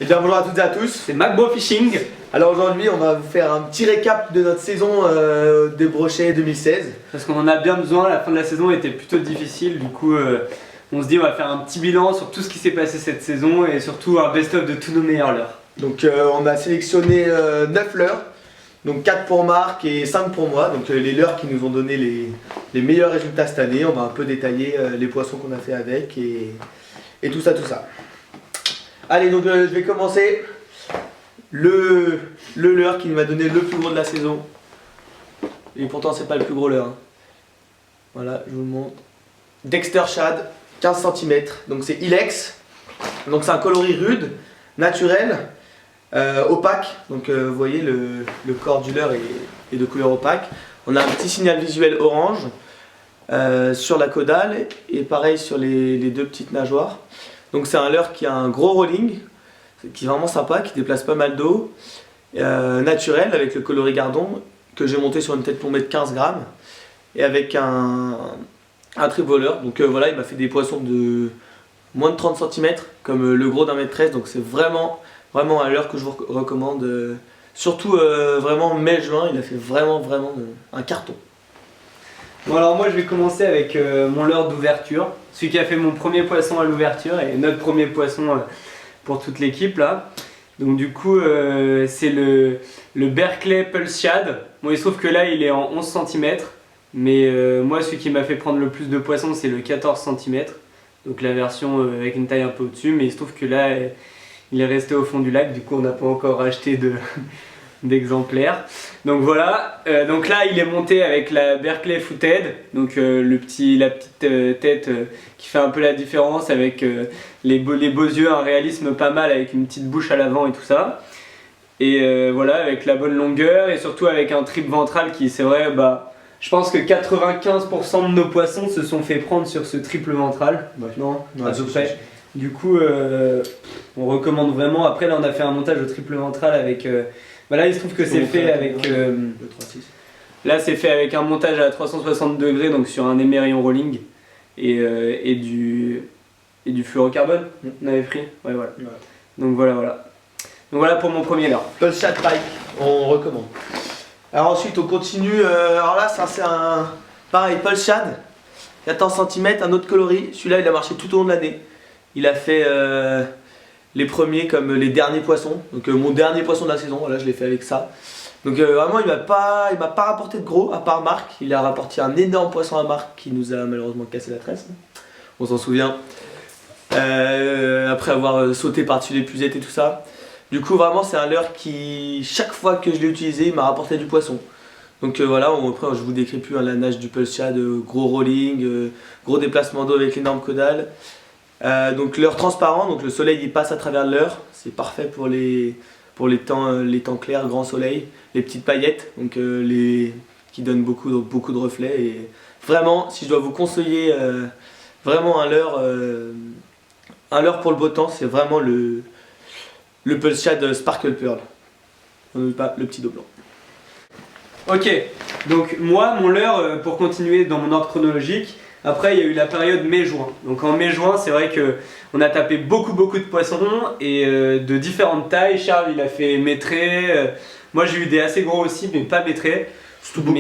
Et bien bonjour à toutes et à tous, C'est MacBro Fishing. Alors aujourd'hui on va vous faire un petit récap de notre saison des brochets 2016. Parce qu'on en a bien besoin, la fin de la saison était plutôt difficile, du coup on se dit on va faire un petit bilan sur tout ce qui s'est passé cette saison et surtout un best-of de tous nos meilleurs leurres. Donc on a sélectionné 9 leurres, donc 4 pour Marc et 5 pour moi, donc les leurres qui nous ont donné les meilleurs résultats cette année. On va un peu détailler les poissons qu'on a fait avec et tout ça. Allez, donc je vais commencer. Le leurre qui m'a donné le plus gros de la saison. Et pourtant c'est pas le plus gros leurre. Hein. Voilà, je vous le montre. Dexter Shad, 15 cm. Donc c'est Ilex. Donc c'est un coloris rude, naturel, opaque. Donc vous voyez le corps du leurre est de couleur opaque. On a un petit signal visuel orange sur la caudale et pareil sur les deux petites nageoires. Donc c'est un leurre qui a un gros rolling, qui est vraiment sympa, qui déplace pas mal d'eau, naturel avec le coloris gardon que j'ai monté sur une tête plombée de 15 grammes et avec un trivoleur. Donc voilà, il m'a fait des poissons de moins de 30 cm comme le gros d'1,13 m, donc c'est vraiment un leurre que je vous recommande, surtout vraiment mai-juin. Il a fait vraiment un carton. Bon alors moi je vais commencer avec mon leurre d'ouverture, celui qui a fait mon premier poisson à l'ouverture et notre premier poisson pour toute l'équipe là. Donc du coup c'est le Berkeley Pulse Shad. Bon, il se trouve que là il est en 11 cm, mais moi celui qui m'a fait prendre le plus de poissons c'est le 14 cm, donc la version avec une taille un peu au-dessus, mais il se trouve que là il est resté au fond du lac, du coup on n'a pas encore acheté d'exemplaires. Donc voilà, donc là il est monté avec la Berkeley Footed, donc la petite tête qui fait un peu la différence avec les beaux yeux, un réalisme pas mal avec une petite bouche à l'avant et tout ça. Et voilà, avec la bonne longueur et surtout avec un trip ventral qui, c'est vrai, je pense que 95% de nos poissons se sont fait prendre sur ce triple ventral. Non, à peu près. Du coup, on recommande vraiment. Après là on a fait un montage au triple ventral avec... là il se trouve que c'est fait avec... là c'est fait avec un montage à 360 degrés, donc sur un émerillon rolling et du fluorocarbone. On avait pris. Ouais, voilà. Ouais. Donc voilà pour mon premier leurre. Pulse Shad Pike, on recommande. Alors ensuite on continue, alors là ça c'est un pareil Pulse Shad, 14 cm, un autre coloris. Celui-là il a marché tout au long de l'année. Il a fait les premiers comme les derniers poissons. Donc mon dernier poisson de la saison, voilà, je l'ai fait avec ça. Donc vraiment il m'a pas rapporté de gros, à part Marc. Il a rapporté un énorme poisson à Marc qui nous a malheureusement cassé la tresse. On s'en souvient. Après avoir sauté par-dessus les puzettes et tout ça. Du coup vraiment c'est un leurre qui, chaque fois que je l'ai utilisé, il m'a rapporté du poisson. Donc voilà, après je vous décris plus la nage du Pulse Shad, gros rolling, gros déplacement d'eau avec l'énorme caudale. Donc leurre transparent, donc le soleil il passe à travers le leurre, c'est parfait pour les temps clairs, grand soleil, les petites paillettes, donc qui donnent beaucoup de reflets. Et vraiment, si je dois vous conseiller vraiment un leurre pour le beau temps, c'est vraiment le Pulse Shad Sparkle Pearl, pas le petit dos blanc. Ok, donc moi mon leurre, pour continuer dans mon ordre chronologique, après il y a eu la période mai-juin. Donc en mai-juin c'est vrai qu'on a tapé beaucoup de poissons et de différentes tailles. Charles il a fait métré, moi j'ai eu des assez gros aussi mais pas métré. Surtout beaucoup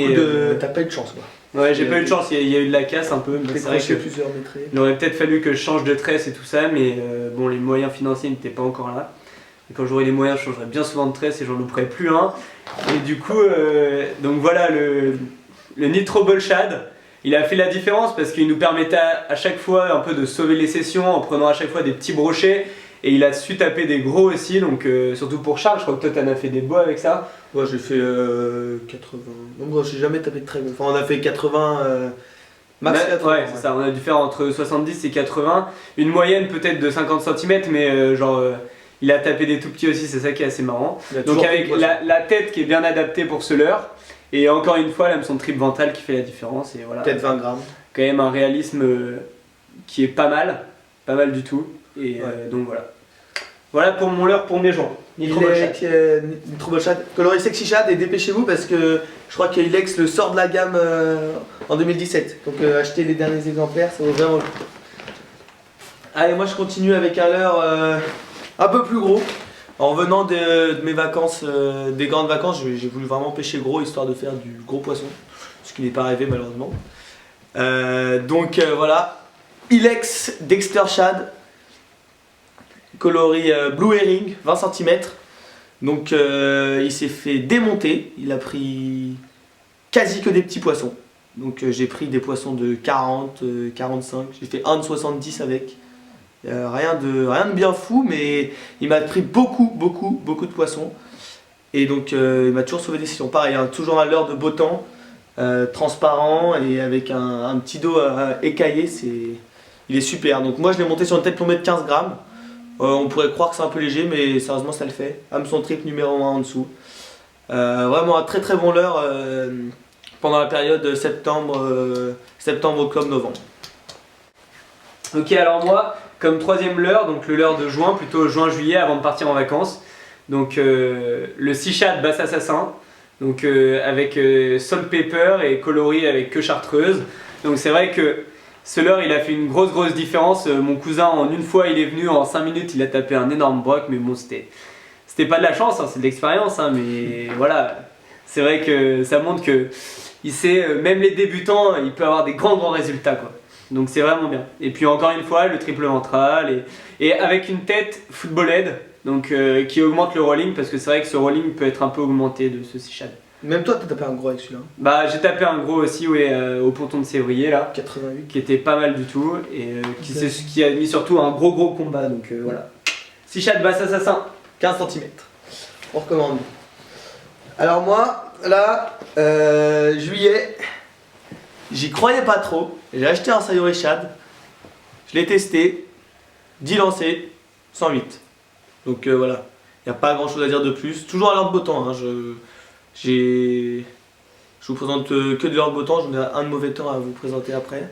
t'as pas eu de chance quoi. Ouais, j'ai pas eu de chance, il y a eu de la casse un peu. C'est vrai que plusieurs métrés. Il aurait peut-être fallu que je change de tresse et tout ça, mais bon, les moyens financiers n'étaient pas encore là. Et quand j'aurai les moyens, je changerai bien souvent de tresse et j'en louperai plus un. Et du coup, donc voilà, le Nitro Bull Shad, il a fait la différence parce qu'il nous permettait à chaque fois un peu de sauver les sessions en prenant à chaque fois des petits brochets. Et il a su taper des gros aussi, donc surtout pour Charles, je crois que toi t'en as fait des beaux avec ça. Moi j'ai fait 80, donc j'ai jamais tapé de très gros. Enfin on a fait 80, max 80. Ouais, c'est ça, on a dû faire entre 70 et 80. Une moyenne peut-être de 50 cm, mais il a tapé des tout petits aussi, c'est ça qui est assez marrant. Donc avec la tête qui est bien adaptée pour ce leurre, et encore une fois l'hameçon trip ventral qui fait la différence. Et voilà. Peut-être 20 grammes. Quand même un réalisme qui est pas mal du tout. Et donc voilà. Voilà pour mon leurre pour mai-juin. Nitro Bull Shad, coloris Sexy Shad, et dépêchez-vous parce que je crois que Ilex le sort de la gamme en 2017. Donc achetez les derniers exemplaires, ça vaut vraiment le coup. Allez, moi je continue avec un leurre un peu plus gros. En revenant de mes vacances, des grandes vacances, j'ai voulu vraiment pêcher gros histoire de faire du gros poisson, ce qui n'est pas arrivé malheureusement. Voilà, Ilex Dexter Shad, coloris Blue Herring, 20 cm. Donc il s'est fait démonter, il a pris quasi que des petits poissons. Donc j'ai pris des poissons de 40, 45, j'ai fait 1 de 70 avec. Rien de bien fou, mais il m'a pris beaucoup de poissons. Et donc il m'a toujours sauvé des situations. Pareil, hein, toujours un leurre de beau temps, transparent et avec un petit dos écaillé, il est super. Donc moi je l'ai monté sur une tête plombée de 15 grammes. On pourrait croire que c'est un peu léger, mais sérieusement ça le fait. Hameçon trip numéro 1 en dessous. Vraiment un très bon leurre pendant la période septembre, octobre, novembre. Ok, alors moi, comme troisième leurre, donc le leurre de juin, plutôt juin-juillet avant de partir en vacances. Donc le Sea Shad Bass Assassin, donc avec salt pepper et coloris avec queue chartreuse. Donc c'est vrai que ce leurre il a fait une grosse différence. Mon cousin en une fois il est venu, en 5 minutes il a tapé un énorme broc, mais bon c'était pas de la chance, hein, c'est de l'expérience, hein, mais voilà. C'est vrai que ça montre que il sait, même les débutants, il peut avoir des grands résultats quoi. Donc c'est vraiment bien. Et puis encore une fois, le triple ventral et avec une tête football head, donc qui augmente le rolling, parce que c'est vrai que ce rolling peut être un peu augmenté de ce Sea Shad. Même toi, t'as tapé un gros avec celui-là. Bah j'ai tapé un gros aussi, ouais, au ponton de Sévrier là, 88. qui était pas mal du tout et qui a mis surtout un gros combat. Donc voilà. Sea Shad Bass Assassin, 15 cm. On recommande. Alors moi, là, juillet, j'y croyais pas trop. J'ai acheté un Sayori Shad, je l'ai testé, 10 lancers, 108. Donc voilà, il n'y a pas grand chose à dire de plus. Toujours à l'heure de beau temps, hein. Je vous présente que de l'heure de beau temps, j'en ai un de mauvais temps à vous présenter après.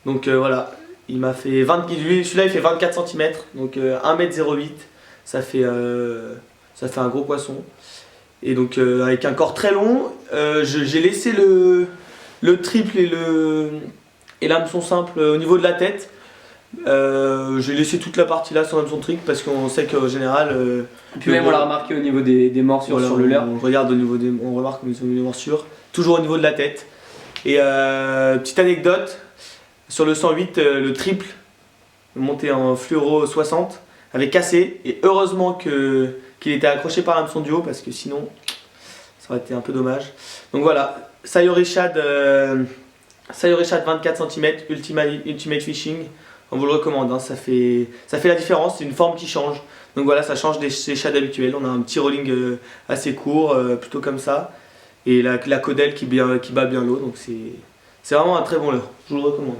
Donc voilà, il m'a fait celui-là il fait 24 cm, donc 1m08, ça fait un gros poisson. Et donc avec un corps très long, j'ai laissé le triple et l'hameçon simple au niveau de la tête. J'ai laissé toute la partie là sur l'hameçon triple parce qu'on sait qu'en général. Puis même on l'a remarqué au niveau des morsures sur le leurre. On remarque au niveau des morsures, toujours au niveau de la tête. Et petite anecdote, sur le 108, le triple monté en fluoro 60 avait cassé et heureusement qu'il était accroché par l'hameçon du haut parce que sinon ça aurait été un peu dommage. Donc voilà, Sayori Shad 24 cm, Ultimate Fishing, on vous le recommande, hein, ça fait la différence, c'est une forme qui change. Donc voilà, ça change des shads habituels, on a un petit rolling assez court, plutôt comme ça, et la caudelle qui bat bien l'eau, donc c'est vraiment un très bon leurre, je vous le recommande.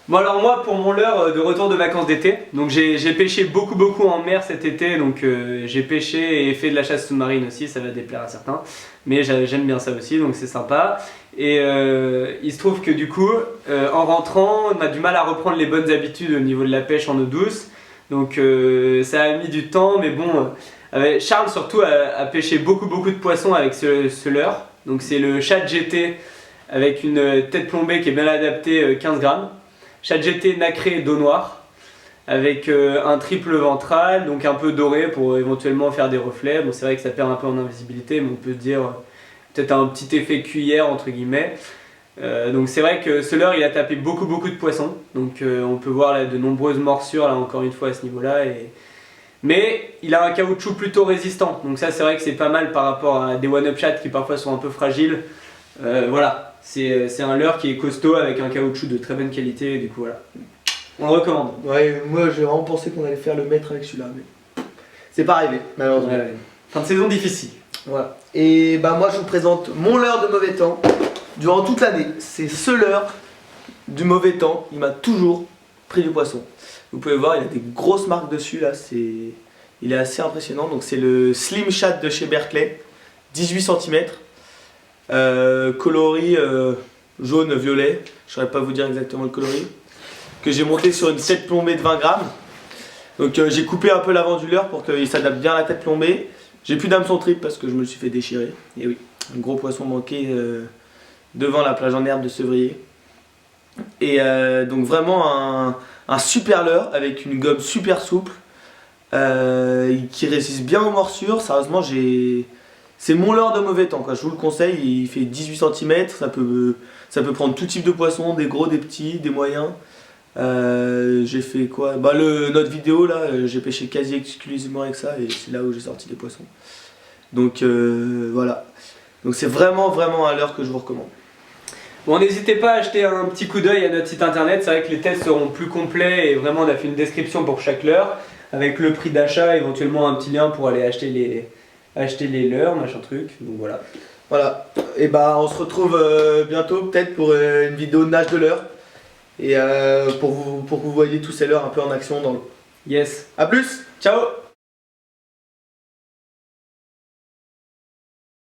Bon alors moi pour mon leurre de retour de vacances d'été, donc j'ai pêché beaucoup en mer cet été, donc j'ai pêché et fait de la chasse sous-marine aussi, ça va déplaire à certains, mais j'aime bien ça aussi, donc c'est sympa. Et il se trouve que du coup, en rentrant, on a du mal à reprendre les bonnes habitudes au niveau de la pêche en eau douce, donc ça a mis du temps, mais bon, Charles surtout a pêché beaucoup de poissons avec ce leurre, donc c'est le Shad GT avec une tête plombée qui est bien adaptée, 15 grammes. Shad GT nacré dos noir avec un triple ventral, donc un peu doré pour éventuellement faire des reflets. Bon, c'est vrai que ça perd un peu en invisibilité, mais on peut se dire peut-être un petit effet cuillère entre guillemets. Donc c'est vrai que ce leurre il a tapé beaucoup de poissons, donc on peut voir là, de nombreuses morsures là encore une fois à ce niveau-là. Mais il a un caoutchouc plutôt résistant, donc ça c'est vrai que c'est pas mal par rapport à des one-up shad qui parfois sont un peu fragiles. Voilà. C'est un leurre qui est costaud avec un caoutchouc de très bonne qualité et du coup voilà, on le recommande. Ouais, moi j'ai vraiment pensé qu'on allait faire le maître avec celui-là, mais c'est pas arrivé malheureusement. Ouais. Fin de saison difficile. Voilà. Et bah moi je vous présente mon leurre de mauvais temps durant toute l'année. C'est ce leurre du mauvais temps, il m'a toujours pris du poisson. Vous pouvez voir, il a des grosses marques dessus là, il est assez impressionnant. Donc c'est le Slim Shad de chez Berkeley, 18 cm. Coloris jaune-violet, je ne saurais pas vous dire exactement le coloris, que j'ai monté sur une tête plombée de 20 grammes. Donc j'ai coupé un peu l'avant du leurre pour qu'il s'adapte bien à la tête plombée. J'ai plus d'hameçon triple parce que je me le suis fait déchirer. Et oui, un gros poisson manqué devant la plage en herbe de Sévrier. Et donc vraiment un super leurre avec une gomme super souple, qui résiste bien aux morsures. Sérieusement, c'est mon leurre de mauvais temps, quoi. Je vous le conseille, il fait 18 cm, ça peut prendre tout type de poisson, des gros, des petits, des moyens. J'ai fait quoi? Bah notre vidéo là, j'ai pêché quasi exclusivement avec ça et c'est là où j'ai sorti des poissons. Donc voilà. Donc c'est vraiment un leurre que je vous recommande. Bon, n'hésitez pas à acheter un petit coup d'œil à notre site internet, c'est vrai que les tests seront plus complets et vraiment on a fait une description pour chaque leurre avec le prix d'achat, éventuellement un petit lien pour aller acheter les leurres, machin truc, donc voilà. Voilà, et bah on se retrouve bientôt peut-être pour une vidéo de nage de leurre et pour que vous voyez tous ces leurres un peu en action dans l'eau. Yes. A plus, ciao.